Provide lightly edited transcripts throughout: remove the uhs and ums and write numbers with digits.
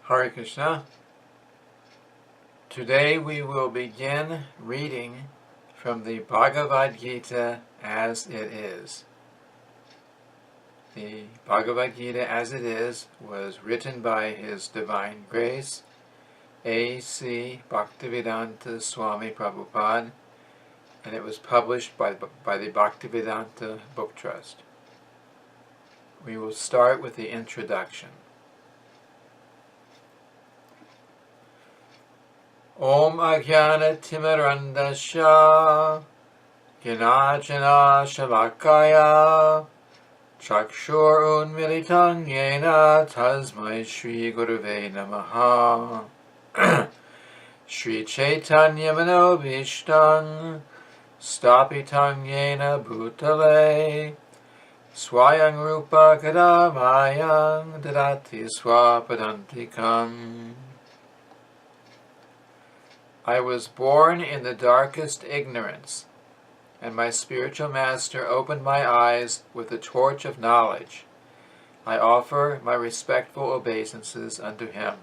Hare Krishna. Today we will begin reading from the Bhagavad Gita as it is. The Bhagavad Gita as it is was written by His Divine Grace, A.C. Bhaktivedanta Swami Prabhupada, and it was published by the Bhaktivedanta Book Trust. We will start with the introduction. Om Ajnana Timirandasya Gnanajana Shalakaya Chakshur Unmilitam Yena Tasmai Shri Gurave Namaha Shri Chaitanya Manobishtam Stapitam Yena Bhutale Swayang Rupa Kadamayang Dadati Swapadantikam. I was born in the darkest ignorance, and my spiritual master opened my eyes with the torch of knowledge. I offer my respectful obeisances unto him.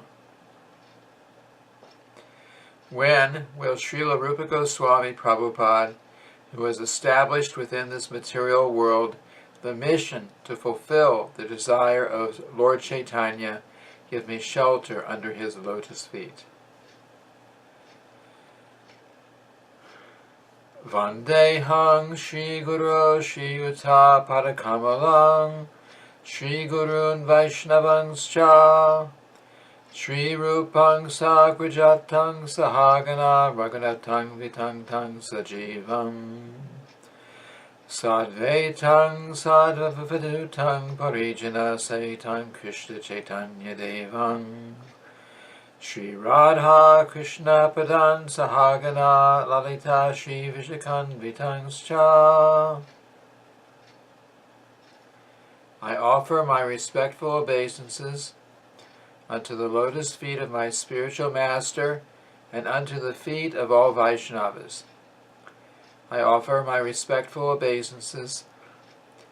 When will Srila Rupa Goswami Prabhupada, who has established within this material world the mission to fulfill the desire of Lord Chaitanya, give me shelter under his lotus feet? Vandehang Shri Guru Shri Yuta Padakamalang Shri Gurun Vaishnavangscha Shri Rupang Sagrajatang Sahagana Raghunatang Vitang Tang Sajivam Sadvaitang Sadvavadutang Parijana Saitang Krishna Chaitanya Devang Shri Radha Krishna Padan Sahagana Lalita Shri Vishakanvitangscha. I offer my respectful obeisances unto the lotus feet of my spiritual master and unto the feet of all Vaishnavas. I offer my respectful obeisances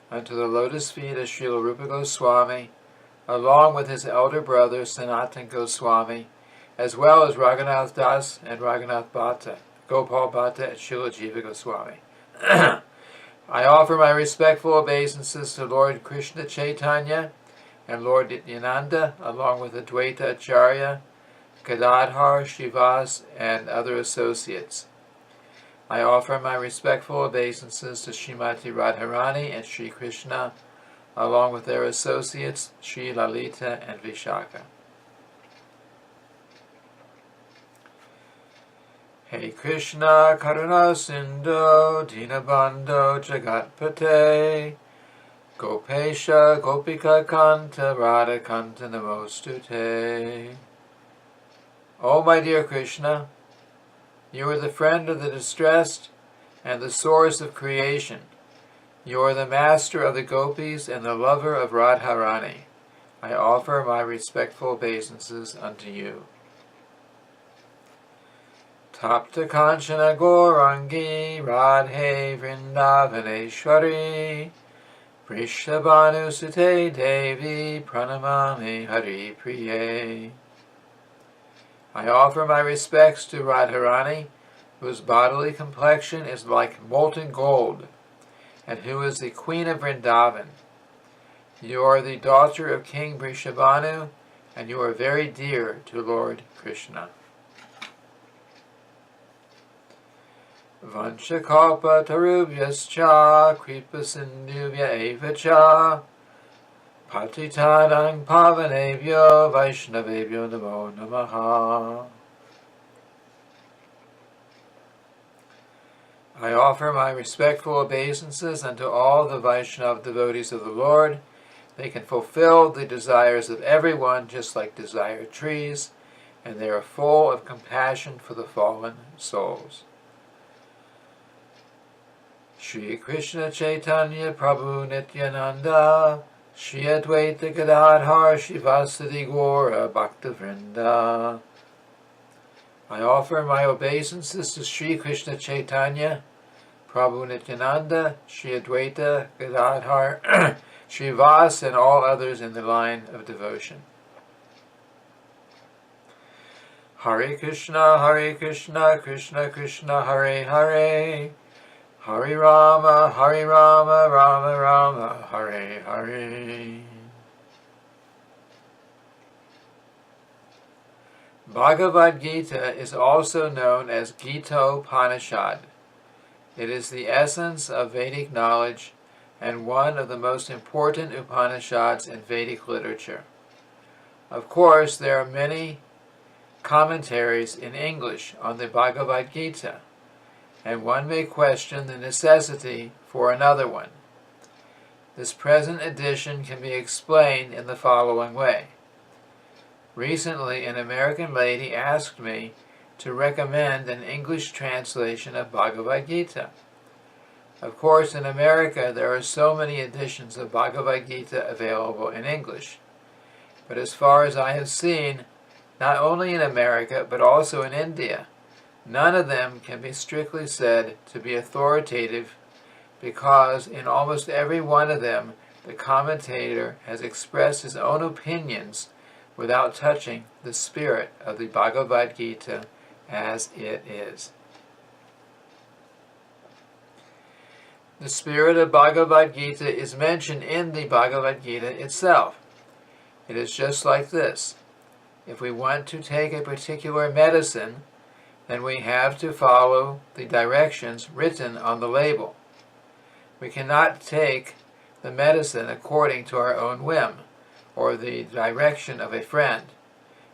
unto the lotus feet of Srila Rupa Goswami, along with his elder brother Sanatan Goswami, as well as Raghunath Das and Raghunath Bhatta, Gopal Bhatta and Srila Jiva Goswami. I offer my respectful obeisances to Lord Krishna Chaitanya and Lord Nityananda, along with Advaita Acharya, Gadadhar, Srivas, and other associates. I offer my respectful obeisances to Srimati Radharani and Sri Krishna, along with their associates, Sri Lalita and Vishaka. Hey Krishna Karuna Sindhu Dinabandho Jagatpate Gopesha Gopika Kanta Radha Kanta Namostute. O my dear Krishna, you are the friend of the distressed and the source of creation. You are the master of the gopis and the lover of Radharani. I offer my respectful obeisances unto you. Tapta Kanchana Gaurangi Radhe Vrindavaneshwari Vrishabhanu Sute Devi Pranamami Hari Priye. I offer my respects to Radharani, whose bodily complexion is like molten gold, and who is the queen of Vrindavan. You are the daughter of King Vrishabhanu, and you are very dear to Lord Krishna. Vanchakalpa tarubhyascha kripa sindhubhya evacha patitanang pavanebhyo vaishnavebhyo namo namaha. I offer my respectful obeisances unto all the Vaishnava devotees of the Lord. They can fulfill the desires of everyone just like desired trees, and they are full of compassion for the fallen souls. Shri Krishna Chaitanya Prabhu Nityananda Shri Advaita Gadadhar Shivasadi Gaura Bhaktavrinda. I offer my obeisances to Shri Krishna Chaitanya, Prabhu Nityananda, Shri Advaita Gadadhar, Srivas, and all others in the line of devotion. Hare Krishna, Krishna Krishna, Hare Hare, Hare Rama, Rama Rama, Hare Hare. Bhagavad Gita is also known as Gita-upanishad. It is the essence of Vedic knowledge and one of the most important Upanishads in Vedic literature. Of course, there are many commentaries in English on the Bhagavad Gita, and one may question the necessity for another one. This present edition can be explained in the following way. Recently, an American lady asked me to recommend an English translation of Bhagavad Gita. Of course, in America, there are so many editions of Bhagavad Gita available in English. But as far as I have seen, not only in America, but also in India, none of them can be strictly said to be authoritative, because in almost every one of them, the commentator has expressed his own opinions without touching the spirit of the Bhagavad Gita as it is. The spirit of Bhagavad Gita is mentioned in the Bhagavad Gita itself. It is just like this. If we want to take a particular medicine, then we have to follow the directions written on the label. We cannot take the medicine according to our own whim, or the direction of a friend.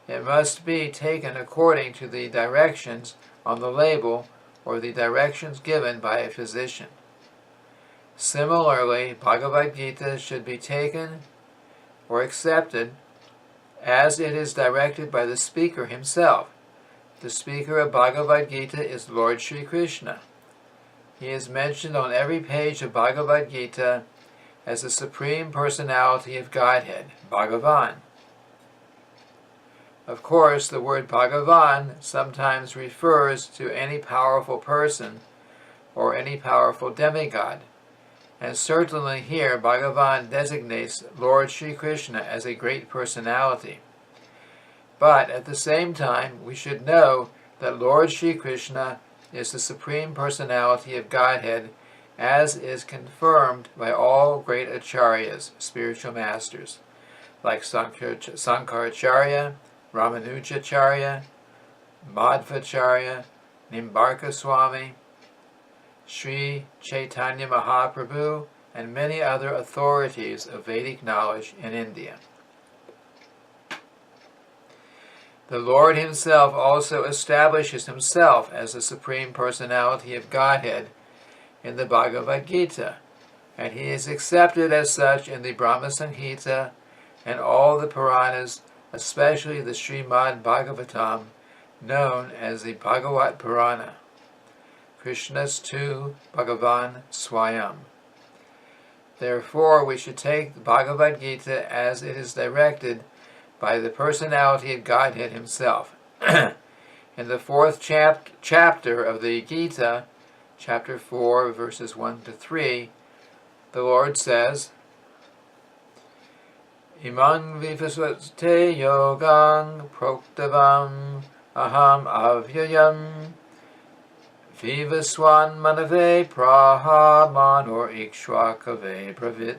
It must be taken according to the directions on the label or the directions given by a physician. Similarly, Bhagavad Gita should be taken or accepted as it is directed by the speaker himself. The speaker of Bhagavad Gita is Lord Sri Krishna. He is mentioned on every page of Bhagavad Gita as the Supreme Personality of Godhead, Bhagavan. Of course, the word Bhagavan sometimes refers to any powerful person or any powerful demigod, and certainly here Bhagavan designates Lord Sri Krishna as a great personality. But at the same time, we should know that Lord Sri Krishna is the Supreme Personality of Godhead, as is confirmed by all great acharyas, spiritual masters, like Sankaracharya, Ramanujacharya, Madhvacharya, Nimbarka Swami, Sri Chaitanya Mahaprabhu, and many other authorities of Vedic knowledge in India. The Lord himself also establishes himself as the Supreme Personality of Godhead in the Bhagavad Gita, and he is accepted as such in the Brahma Samhita and all the Puranas, especially the Srimad Bhagavatam, known as the Bhagavat Purana, Krishna's tu Bhagavan Swayam. Therefore, we should take the Bhagavad Gita as it is directed by the personality of Godhead himself. In the fourth chapter of the Gita, chapter 4, verses 1 to 3, the Lord says, Imang vivasvate yogang proktavam aham avyayam vivaswan manave praha manor ikshwakave pravit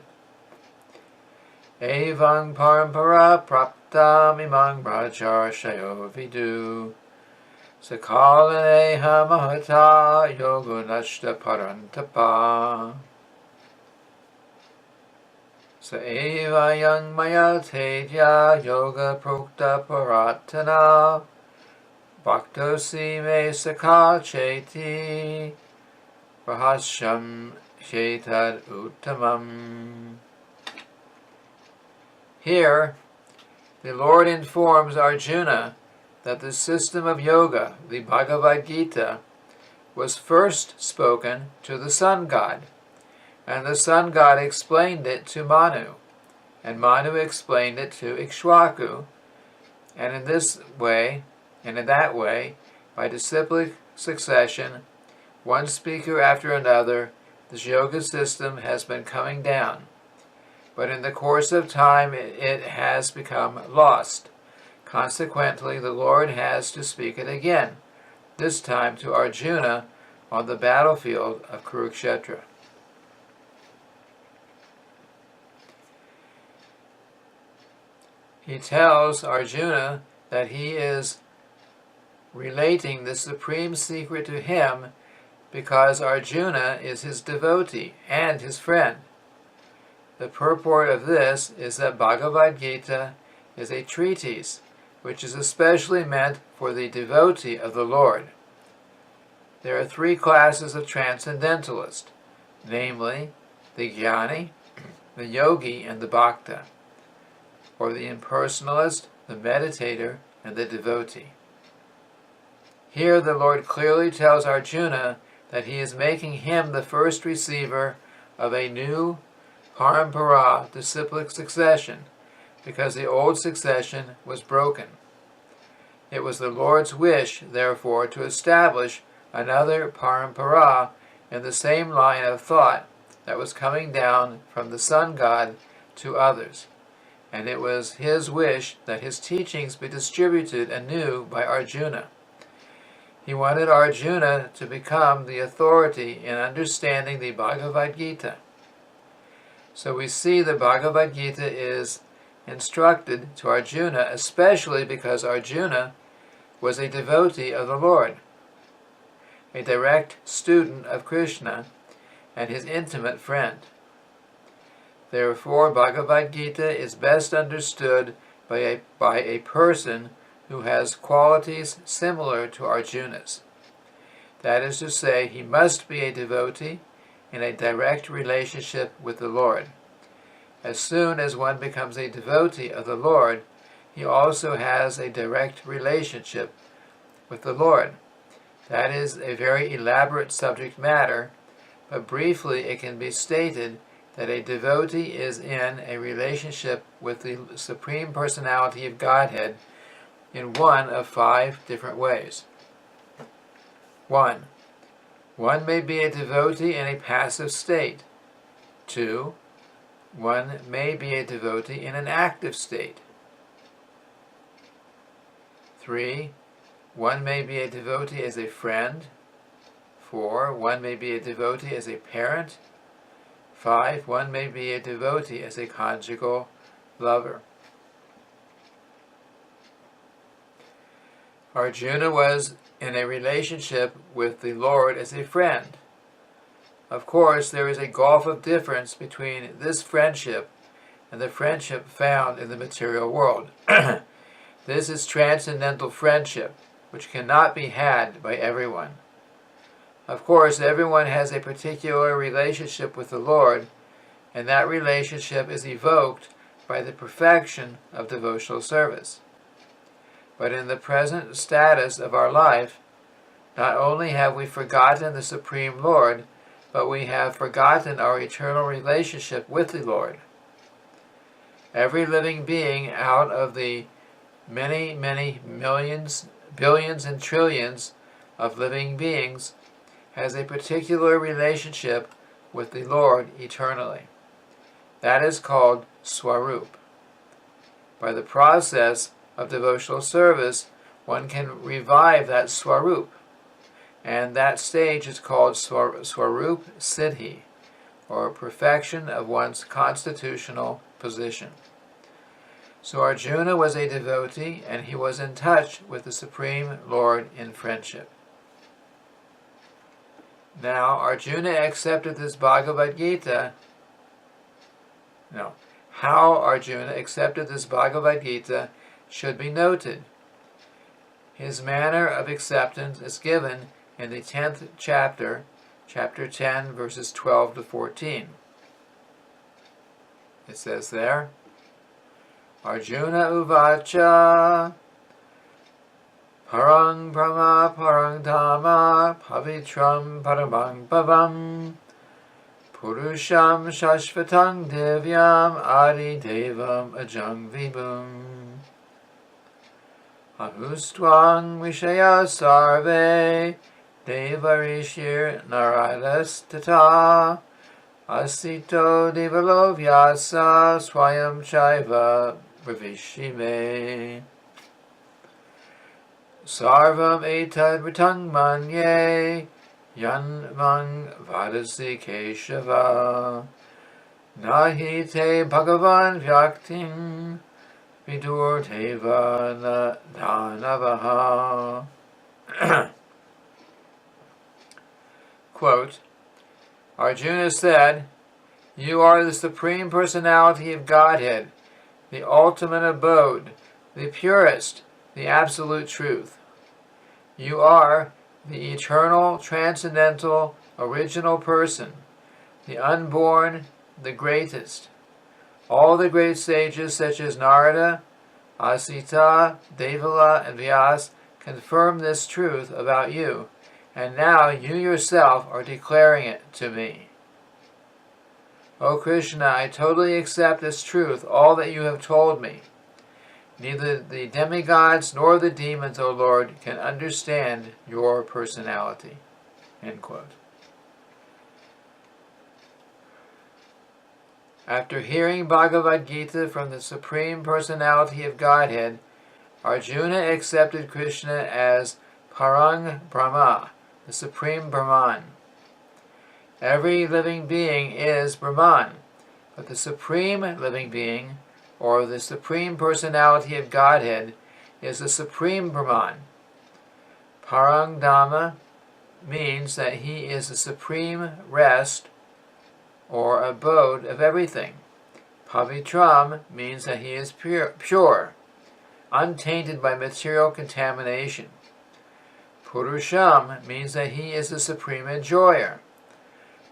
evang parampara praptam imang rajarshayo vidu Sakalaneha mahata yogunashta parantapa Saeva yang maya tedya yoga prokta paratana Bhaktosi me sakha cheti Rahasham chetad uttamam. Here, the Lord informs Arjuna that the system of yoga, the Bhagavad Gita, was first spoken to the sun god, and the sun god explained it to Manu, and Manu explained it to Ikshwaku, and in this way, and in that way, by disciplic succession, one speaker after another, this yoga system has been coming down. But in the course of time, it has become lost, Consequently, the Lord has to speak it again, this time to Arjuna on the battlefield of Kurukshetra. He tells Arjuna that he is relating the supreme secret to him because Arjuna is his devotee and his friend. The purport of this is that Bhagavad Gita is a treatise which is especially meant for the devotee of the Lord. There are three classes of transcendentalists, namely the Jnani, the Yogi, and the Bhakta, or the impersonalist, the meditator, and the devotee. Here the Lord clearly tells Arjuna that he is making him the first receiver of a new parampara, disciplic succession, because the old succession was broken. It was the Lord's wish, therefore, to establish another parampara in the same line of thought that was coming down from the sun god to others. And it was his wish that his teachings be distributed anew by Arjuna. He wanted Arjuna to become the authority in understanding the Bhagavad Gita. So we see the Bhagavad Gita is instructed to Arjuna, especially because Arjuna was a devotee of the Lord, a direct student of Krishna, and his intimate friend. Therefore, Bhagavad Gita is best understood by a person who has qualities similar to Arjuna's. That is to say, he must be a devotee in a direct relationship with the Lord. As soon as one becomes a devotee of the Lord, he also has a direct relationship with the Lord. That is a very elaborate subject matter, but briefly it can be stated that a devotee is in a relationship with the Supreme Personality of Godhead in one of 5 different ways. 1. One may be a devotee in a passive state. 2. One may be a devotee in an active state. 3. One may be a devotee as a friend. 4. One may be a devotee as a parent. 5. One may be a devotee as a conjugal lover. Arjuna was in a relationship with the Lord as a friend. Of course, there is a gulf of difference between this friendship and the friendship found in the material world. This is transcendental friendship, which cannot be had by everyone. Of course, everyone has a particular relationship with the Lord, and that relationship is evoked by the perfection of devotional service. But in the present status of our life, not only have we forgotten the Supreme Lord, but we have forgotten our eternal relationship with the Lord. Every living being out of the many, many millions, billions, and trillions of living beings has a particular relationship with the Lord eternally. That is called Swarup. By the process of devotional service, one can revive that Swarup, and that stage is called Swarup Siddhi, or perfection of one's constitutional position. So Arjuna was a devotee, and he was in touch with the Supreme Lord in friendship. Now, Arjuna accepted this Bhagavad Gita. How Arjuna accepted this Bhagavad Gita should be noted. His manner of acceptance is given in the 10th chapter, chapter 10, verses 12 to 14. It says there, Arjuna uvacha parang brahma parang dhamma pavitram paramang bhavam purusham shashvatang divyam adi devam ajang vibhum ahustvang vishaya sarve devarishir naradas tata asito devalovhyasa swayam chaiva bravishime. Sarvam etad ritam manye yanmang vadasi Keshava nahi te bhagavan vyaktim vidur teva dhanavaha. Quote, Arjuna said, "You are the Supreme Personality of Godhead, the ultimate abode, the purest, the absolute truth. You are the eternal, transcendental, original person, the unborn, the greatest. All the great sages such as Narada, Asita, Devala, and Vyas confirm this truth about you, and now you yourself are declaring it to me. O Krishna, I totally accept as truth all that you have told me. Neither the demigods nor the demons, O Lord, can understand your personality." End quote. After hearing Bhagavad Gita from the Supreme Personality of Godhead, Arjuna accepted Krishna as Parang Brahma, the Supreme Brahman. Every living being is Brahman, but the Supreme Living Being, or the Supreme Personality of Godhead, is the Supreme Brahman. Parang Dhamma means that he is the supreme rest or abode of everything. Pavitram means that he is pure, untainted by material contamination. Purusham means that he is the supreme enjoyer.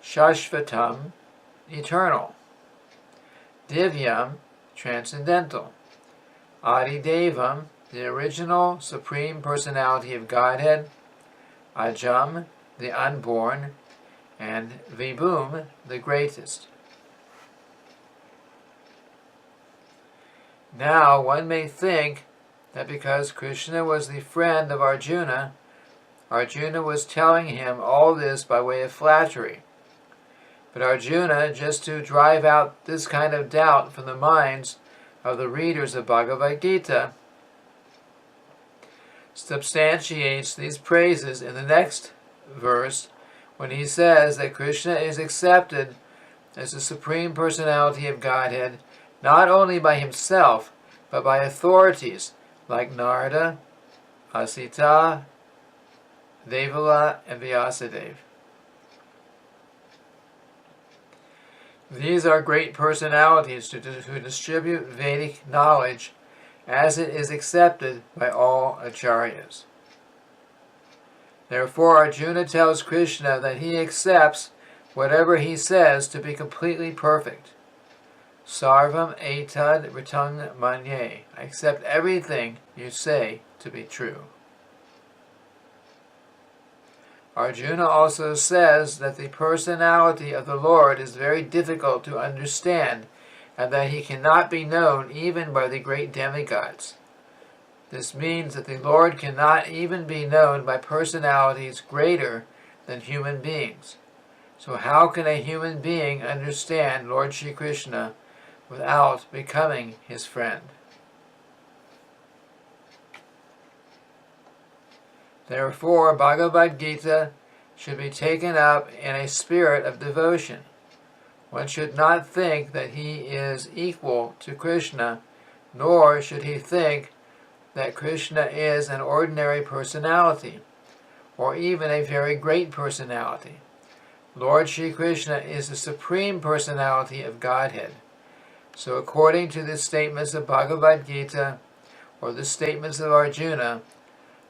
Shashvatam, eternal. Divyam, transcendental. Adidevam, the original Supreme Personality of Godhead. Ajam, the unborn. And Vibhum, the greatest. Now one may think that because Krishna was the friend of Arjuna, Arjuna was telling him all this by way of flattery. But Arjuna, just to drive out this kind of doubt from the minds of the readers of Bhagavad Gita, substantiates these praises in the next verse when he says that Krishna is accepted as the Supreme Personality of Godhead not only by himself, but by authorities like Narada, Asita, Devala, and Vyasadeva. These are great personalities who distribute Vedic knowledge as it is accepted by all acharyas. Therefore, Arjuna tells Krishna that he accepts whatever he says to be completely perfect. Sarvam etad ritam manye. I accept everything you say to be true. Arjuna also says that the personality of the Lord is very difficult to understand and that he cannot be known even by the great demigods. This means that the Lord cannot even be known by personalities greater than human beings. So how can a human being understand Lord Shri Krishna without becoming his friend? Therefore, Bhagavad Gita should be taken up in a spirit of devotion. One should not think that he is equal to Krishna, nor should he think that Krishna is an ordinary personality, or even a very great personality. Lord Shri Krishna is the Supreme Personality of Godhead. So according to the statements of Bhagavad Gita, or the statements of Arjuna,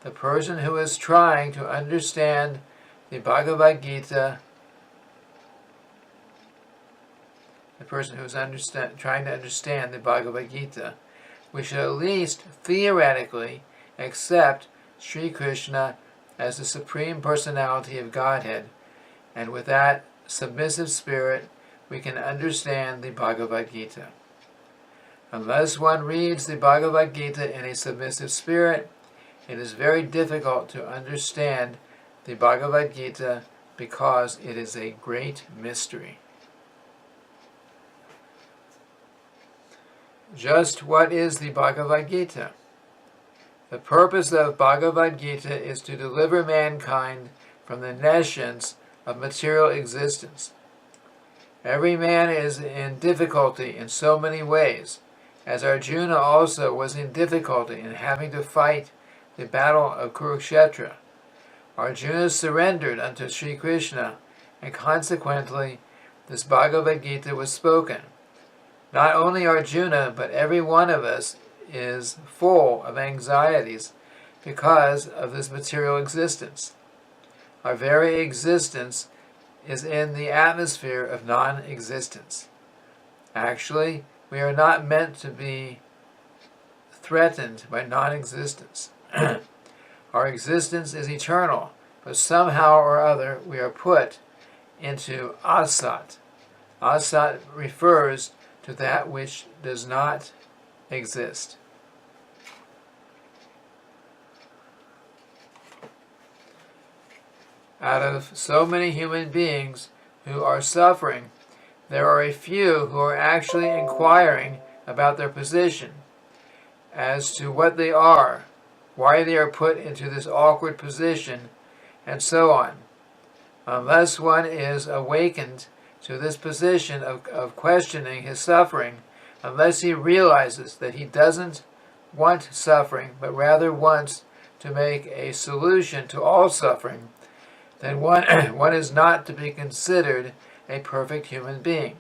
the person who is trying to understand the Bhagavad Gita, trying to understand the Bhagavad Gita, we should at least theoretically accept Sri Krishna as the Supreme Personality of Godhead, and with that submissive spirit we can understand the Bhagavad Gita. Unless one reads the Bhagavad Gita in a submissive spirit, it is very difficult to understand the Bhagavad Gita because it is a great mystery. Just what is the Bhagavad Gita? The purpose of Bhagavad Gita is to deliver mankind from the nescience of material existence. Every man is in difficulty in so many ways, as Arjuna also was in difficulty in having to fight the battle of Kurukshetra. Arjuna surrendered unto Sri Krishna, and consequently this Bhagavad Gita was spoken. Not only Arjuna, but every one of us is full of anxieties because of this material existence. Our very existence is in the atmosphere of non-existence. Actually, we are not meant to be threatened by non-existence. Our existence is eternal, but somehow or other we are put into asat. Asat refers to that which does not exist. Out of so many human beings who are suffering, there are a few who are actually inquiring about their position, as to what they are, why they are put into this awkward position, and so on. Unless one is awakened to this position of questioning his suffering, unless he realizes that he doesn't want suffering, but rather wants to make a solution to all suffering, then one is not to be considered a perfect human being.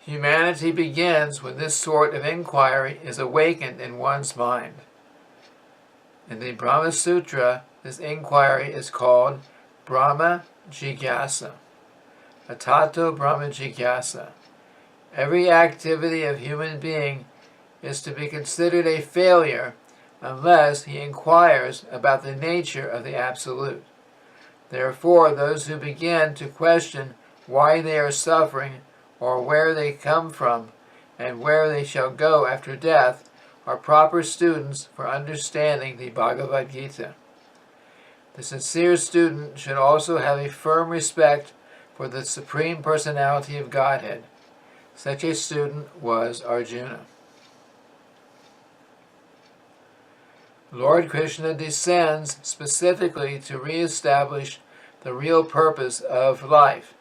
Humanity begins when this sort of inquiry is awakened in one's mind. In the Brahma Sutra, this inquiry is called Brahma Jigyasa. Atato Brahma Jigyasa. Every activity of human being is to be considered a failure unless he inquires about the nature of the Absolute. Therefore, those who begin to question why they are suffering, or where they come from, and where they shall go after death, are proper students for understanding the Bhagavad Gita. The sincere student should also have a firm respect for the Supreme Personality of Godhead. Such a student was Arjuna. Lord Krishna descends specifically to re-establish the real purpose of life.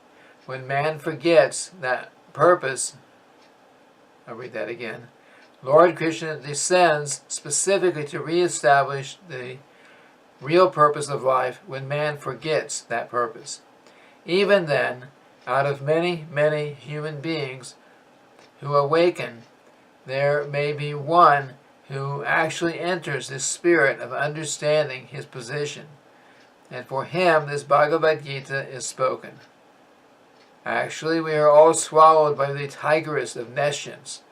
When man forgets that purpose, I'll read that again. Lord Krishna descends specifically to re-establish the real purpose of life when man forgets that purpose. Even then, out of many, many human beings who awaken, there may be one who actually enters this spirit of understanding his position, and for him this Bhagavad Gita is spoken. Actually, we are all swallowed by the tigress of nescience,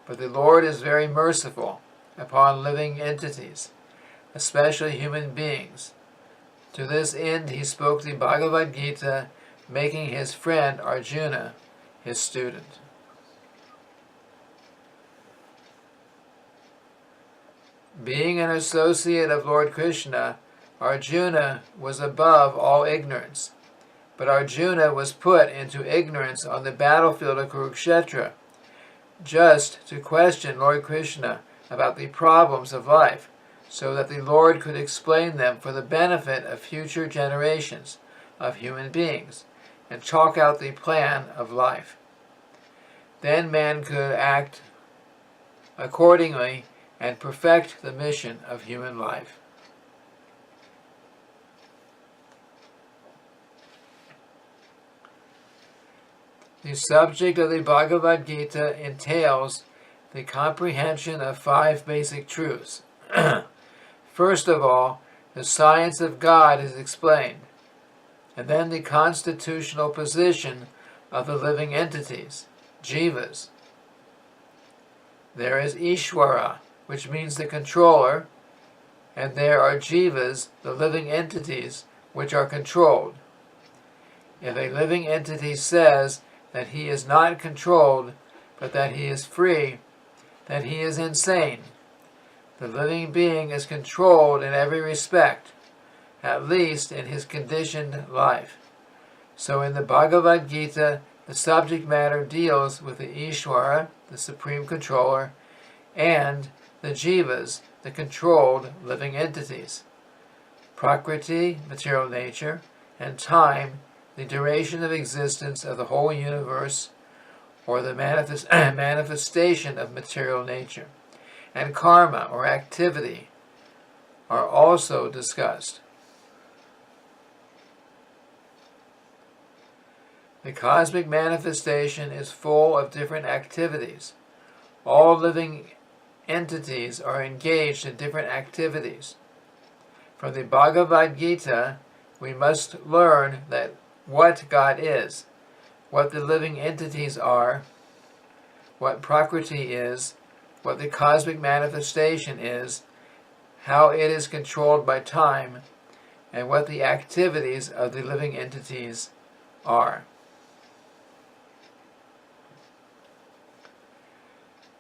but the Lord is very merciful upon living entities, especially human beings. To this end he spoke the Bhagavad Gita, making his friend Arjuna his student. Being an associate of Lord Krishna, Arjuna was above all ignorance. But Arjuna was put into ignorance on the battlefield of Kurukshetra, just to question Lord Krishna about the problems of life, so that the Lord could explain them for the benefit of future generations of human beings, and chalk out the plan of life. Then man could act accordingly and perfect the mission of human life. The subject of the Bhagavad Gita entails the comprehension of 5 basic truths. First of all, the science of God is explained, and then the constitutional position of the living entities, jivas. There is Ishvara, which means the controller, and there are jivas, the living entities, which are controlled. If a living entity says that he is not controlled, but that he is free, then he is insane. The living being is controlled in every respect, at least in his conditioned life. So in the Bhagavad Gita, the subject matter deals with the Ishvara, the Supreme Controller, and the jivas, the controlled living entities. Prakriti, material nature, and time, the duration of existence of the whole universe, or the manifestation of material nature, and karma, or activity, are also discussed. The cosmic manifestation is full of different activities. All living entities are engaged in different activities. From the Bhagavad Gita, we must learn that what God is, what the living entities are, what Prakriti is, what the cosmic manifestation is, how it is controlled by time, and what the activities of the living entities are.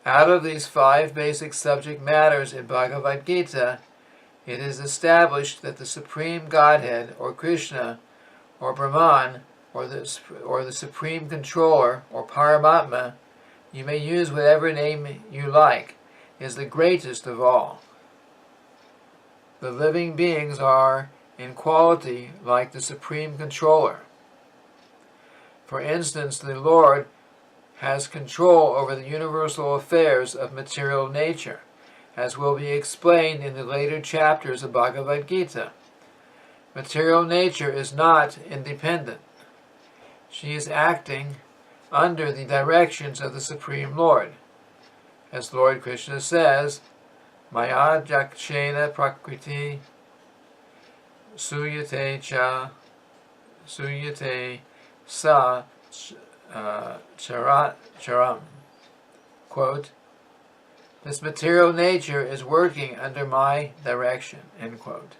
Out of these 5 basic subject matters in Bhagavad Gita, it is established that the Supreme Godhead, or Krishna, or Brahman, or the Supreme Controller, or Paramatma, you may use whatever name you like, is the greatest of all. The living beings are, in quality, like the Supreme Controller. For instance, the Lord has control over the universal affairs of material nature, as will be explained in the later chapters of Bhagavad Gita. Material nature is not independent. She is acting under the directions of the Supreme Lord. As Lord Krishna says, Maya jakshena prakriti suyate sa charam. Quote, this material nature is working under my direction. End quote.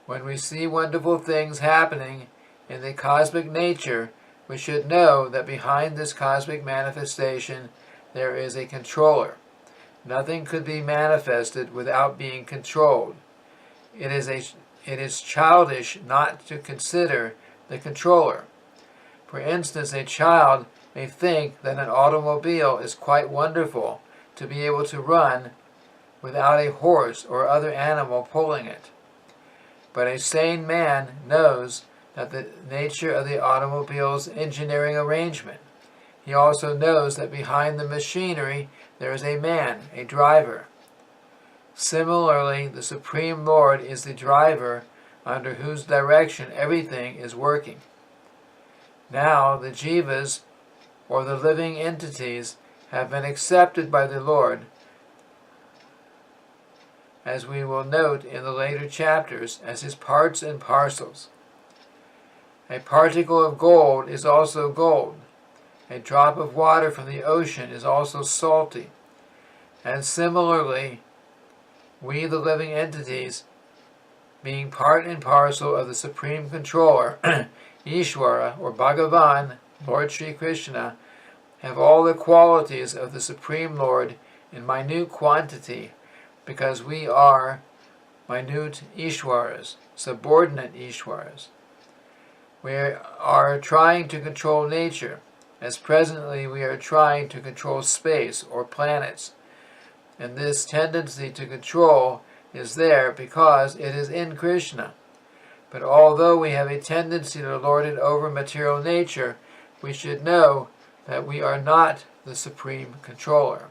When we see wonderful things happening in the cosmic nature, we should know that behind this cosmic manifestation there is a controller. Nothing could be manifested without being controlled. It is childish not to consider the controller. For instance, a child may think that an automobile is quite wonderful to be able to run without a horse or other animal pulling it. But a sane man knows that the nature of the automobile's engineering arrangement. He also knows that behind the machinery there is a man, a driver. Similarly, the Supreme Lord is the driver under whose direction everything is working. Now the jivas, or the living entities, have been accepted by the Lord, as we will note in the later chapters, as his parts and parcels. A particle of gold is also gold. A drop of water from the ocean is also salty. And similarly, we, the living entities, being part and parcel of the Supreme Controller, Ishvara, or Bhagavan, Lord Sri Krishna, have all the qualities of the Supreme Lord in minute quantity, because we are minute Ishwaras, subordinate Ishwaras. We are trying to control nature, as presently we are trying to control space or planets. And this tendency to control is there because it is in Krishna. But although we have a tendency to lord it over material nature, we should know that we are not the Supreme Controller.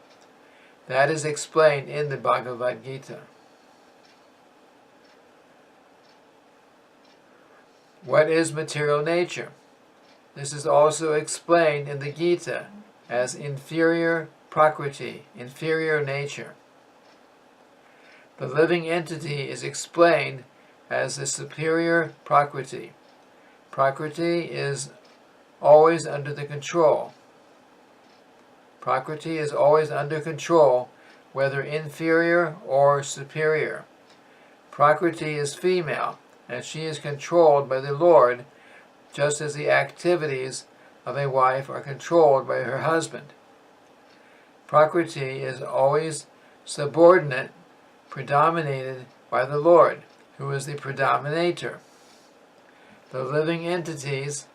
That is explained in the Bhagavad Gita. What is material nature? This is also explained in the Gita as inferior prakriti, inferior nature. The living entity is explained as the superior prakriti. Prakriti is always under the control. Prakriti is always under control, whether inferior or superior. Prakriti is female, and she is controlled by the Lord, just as the activities of a wife are controlled by her husband. Prakriti is always subordinate, predominated by the Lord, who is the predominator. The living entities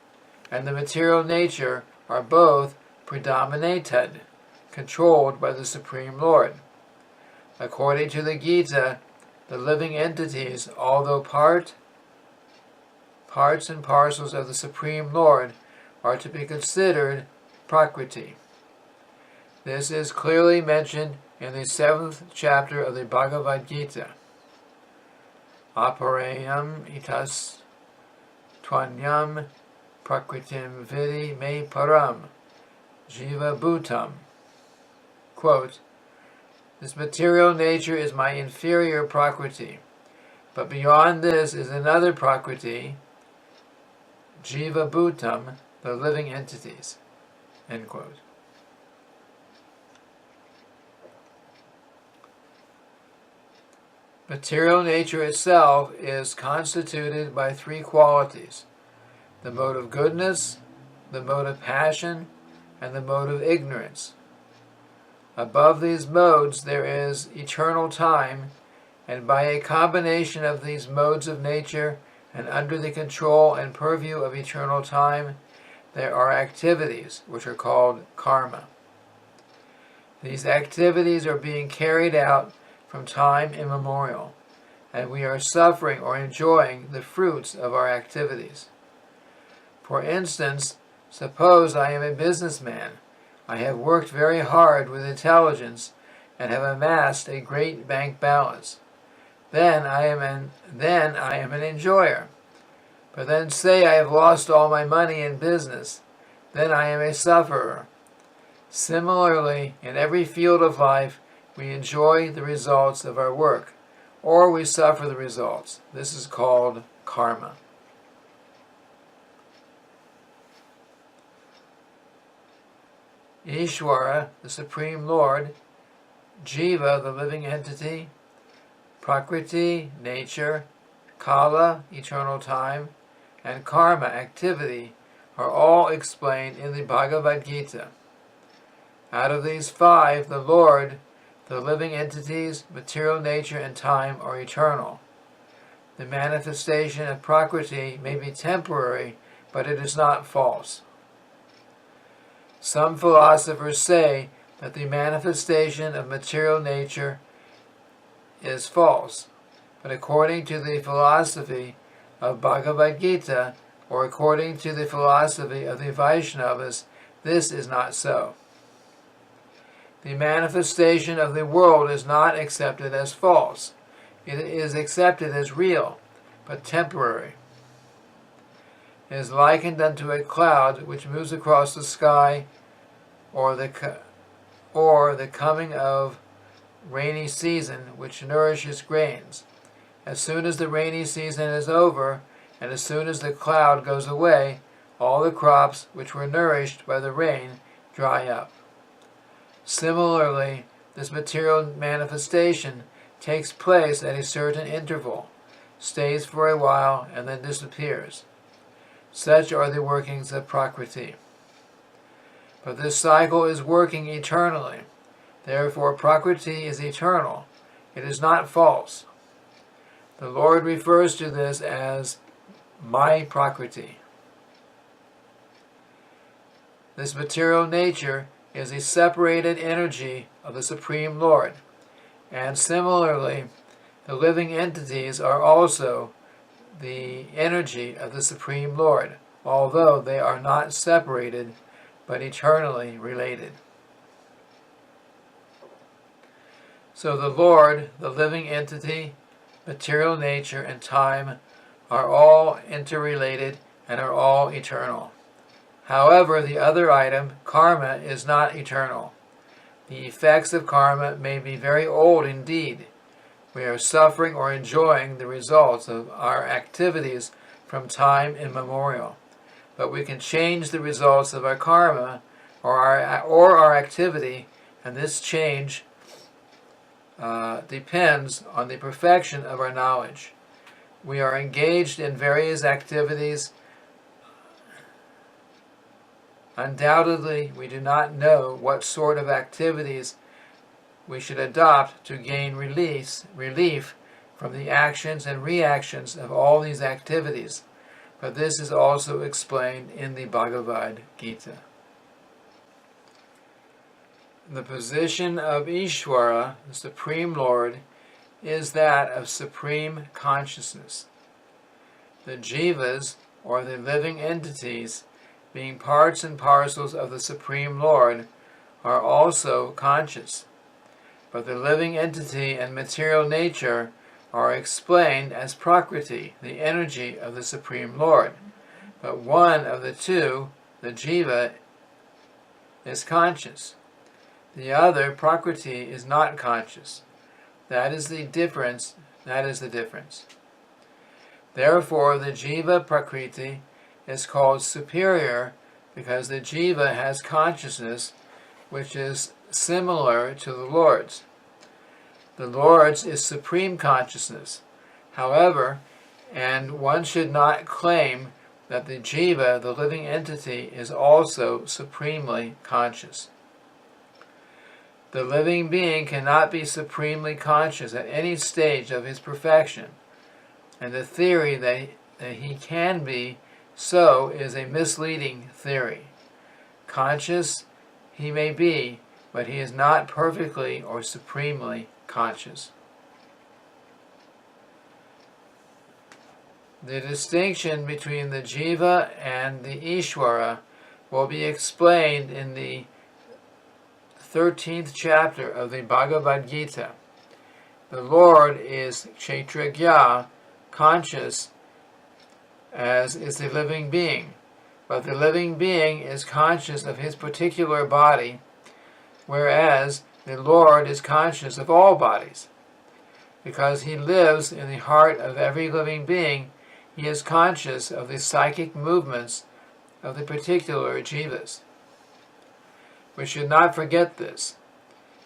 and the material nature are both predominated, controlled by the Supreme Lord. According to the Gita, the living entities, although parts and parcels of the Supreme Lord, are to be considered Prakriti. This is clearly mentioned in the 7th chapter of the Bhagavad Gita. Aparayam itas twanyam prakritim vidi me param jiva bhutam. Quote, this material nature is my inferior Prakriti, but beyond this is another Prakriti, Jiva Bhutam, the living entities. End quote. Material nature itself is constituted by three qualities: the mode of goodness, the mode of passion, and the mode of ignorance. Above these modes there is eternal time, and by a combination of these modes of nature and under the control and purview of eternal time, there are activities which are called karma. These activities are being carried out from time immemorial, and we are suffering or enjoying the fruits of our activities. For instance, suppose I am a businessman. I have worked very hard with intelligence and have amassed a great bank balance. Then I am an enjoyer. But then say I have lost all my money in business. Then I am a sufferer. Similarly, in every field of life, we enjoy the results of our work, or we suffer the results. This is called karma. Ishvara, the Supreme Lord, Jiva, the living entity, Prakriti, nature, Kala, eternal time, and Karma, activity, are all explained in the Bhagavad Gita. Out of these five, the Lord, the living entities, material nature, and time are eternal. The manifestation of Prakriti may be temporary, but it is not false. Some philosophers say that the manifestation of material nature is false, but according to the philosophy of Bhagavad Gita, or according to the philosophy of the Vaishnavas, this is not so. The manifestation of the world is not accepted as false. It is accepted as real, but temporary. It is likened unto a cloud which moves across the sky, or the coming of rainy season which nourishes grains. As soon as the rainy season is over, and as soon as the cloud goes away, all the crops which were nourished by the rain dry up. Similarly, this material manifestation takes place at a certain interval, stays for a while, and then disappears. Such are the workings of Prakriti. But this cycle is working eternally. Therefore, Prakriti is eternal. It is not false. The Lord refers to this as my Prakriti. This material nature is a separated energy of the Supreme Lord, and similarly, the living entities are also the energy of the Supreme Lord, although they are not separated but eternally related. So the Lord, the living entity, material nature, and time are all interrelated and are all eternal. However, the other item, karma, is not eternal. The effects of karma may be very old indeed. We are suffering or enjoying the results of our activities from time immemorial. But we can change the results of our karma or our activity, and this change depends on the perfection of our knowledge. We are engaged in various activities. Undoubtedly, we do not know what sort of activities we should adopt to gain relief from the actions and reactions of all these activities, but this is also explained in the Bhagavad Gita. The position of Ishvara, the Supreme Lord, is that of supreme consciousness. The jivas, or the living entities, being parts and parcels of the Supreme Lord, are also conscious. But the living entity and material nature are explained as Prakriti, the energy of the Supreme Lord. But one of the two, the jiva, is conscious. The other, Prakriti, is not conscious. That is the difference. Therefore, the jiva Prakriti is called superior because the jiva has consciousness which is similar to the Lord's. The Lord's is supreme consciousness. However, and one should not claim that the jiva, the living entity, is also supremely conscious. The living being cannot be supremely conscious at any stage of his perfection, and the theory that he can be so is a misleading theory. Conscious he may be, but he is not perfectly or supremely conscious. The distinction between the jiva and the Ishvara will be explained in the 13th chapter of the Bhagavad Gita. The Lord is Kshetrajna, conscious, as is the living being, but the living being is conscious of his particular body, whereas the Lord is conscious of all bodies. Because he lives in the heart of every living being, he is conscious of the psychic movements of the particular jivas. We should not forget this.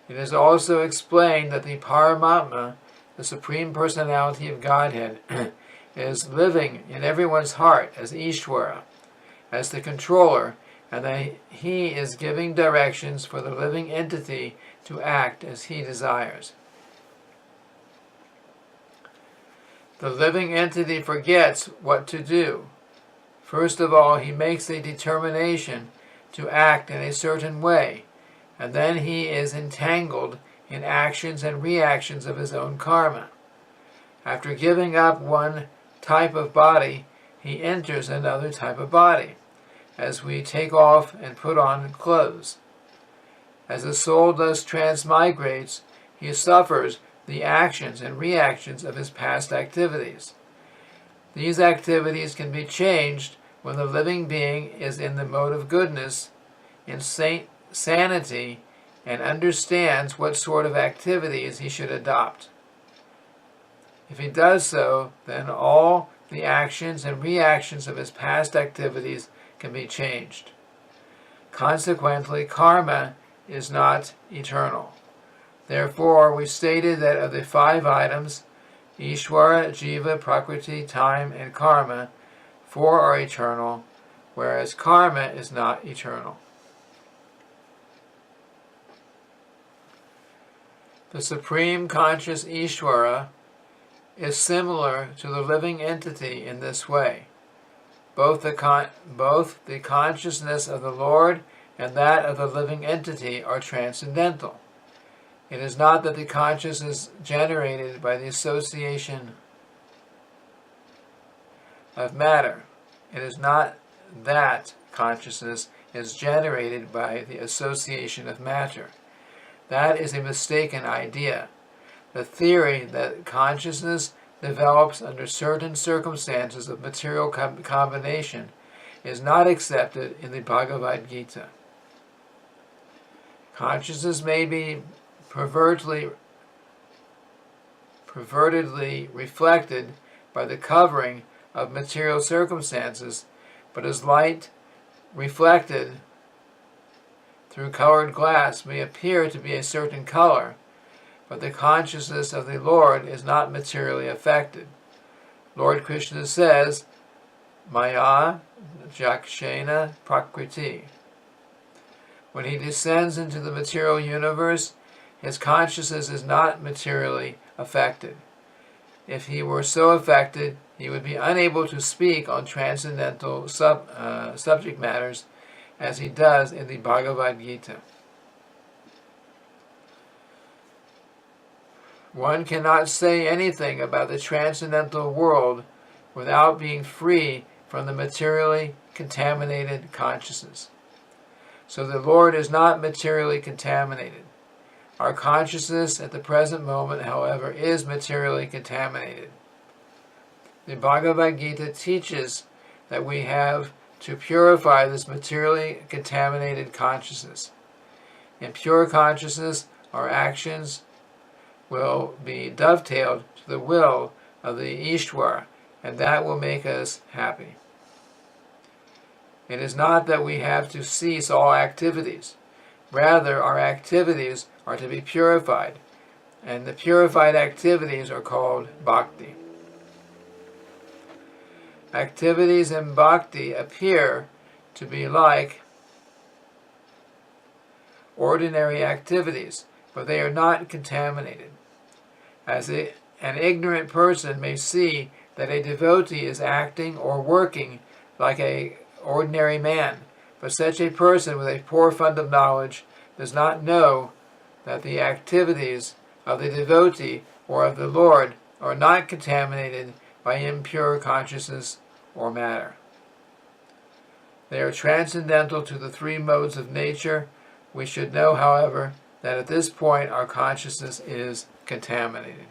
It is also explained that the Paramatma, the Supreme Personality of Godhead, is living in everyone's heart as Ishvara, as the controller, and that he is giving directions for the living entity to act as he desires. The living entity forgets what to do. First of all, he makes a determination to act in a certain way, and then he is entangled in actions and reactions of his own karma. After giving up one type of body, he enters another type of body, as we take off and put on clothes. As the soul thus transmigrates, he suffers the actions and reactions of his past activities. These activities can be changed when the living being is in the mode of goodness, in sanity, and understands what sort of activities he should adopt. If he does so, then all the actions and reactions of his past activities can be changed. Consequently, karma is not eternal. Therefore, we stated that of the 5 items, Ishvara, Jiva, Prakriti, time, and karma, 4 are eternal, whereas karma is not eternal. The Supreme Conscious Ishvara is similar to the living entity in this way. Both the consciousness of the Lord and that of the living entity are transcendental. It is not that the consciousness is generated by the association of matter. It is not that consciousness is generated by the association of matter. That is a mistaken idea. The theory that consciousness develops under certain circumstances of material combination is not accepted in the Bhagavad Gita. Consciousness may be pervertedly reflected by the covering of material circumstances, but as light reflected through colored glass may appear to be a certain color, but the consciousness of the Lord is not materially affected. Lord Krishna says, Maya Jakshena Prakriti. When he descends into the material universe, his consciousness is not materially affected. If he were so affected, he would be unable to speak on transcendental subject matters as he does in the Bhagavad Gita. One cannot say anything about the transcendental world without being free from the materially contaminated consciousness. So the Lord is not materially contaminated. Our consciousness at the present moment, however, is materially contaminated. The Bhagavad Gita teaches that we have to purify this materially contaminated consciousness. In pure consciousness, our actions will be dovetailed to the will of the Ishvara, and that will make us happy. It is not that we have to cease all activities. Rather, our activities are to be purified, and the purified activities are called bhakti. Activities in bhakti appear to be like ordinary activities, but they are not contaminated. As an ignorant person may see that a devotee is acting or working like an ordinary man, but such a person with a poor fund of knowledge does not know that the activities of the devotee or of the Lord are not contaminated by impure consciousness or matter. They are transcendental to the three modes of nature. We should know, however, that at this point our consciousness is contaminated.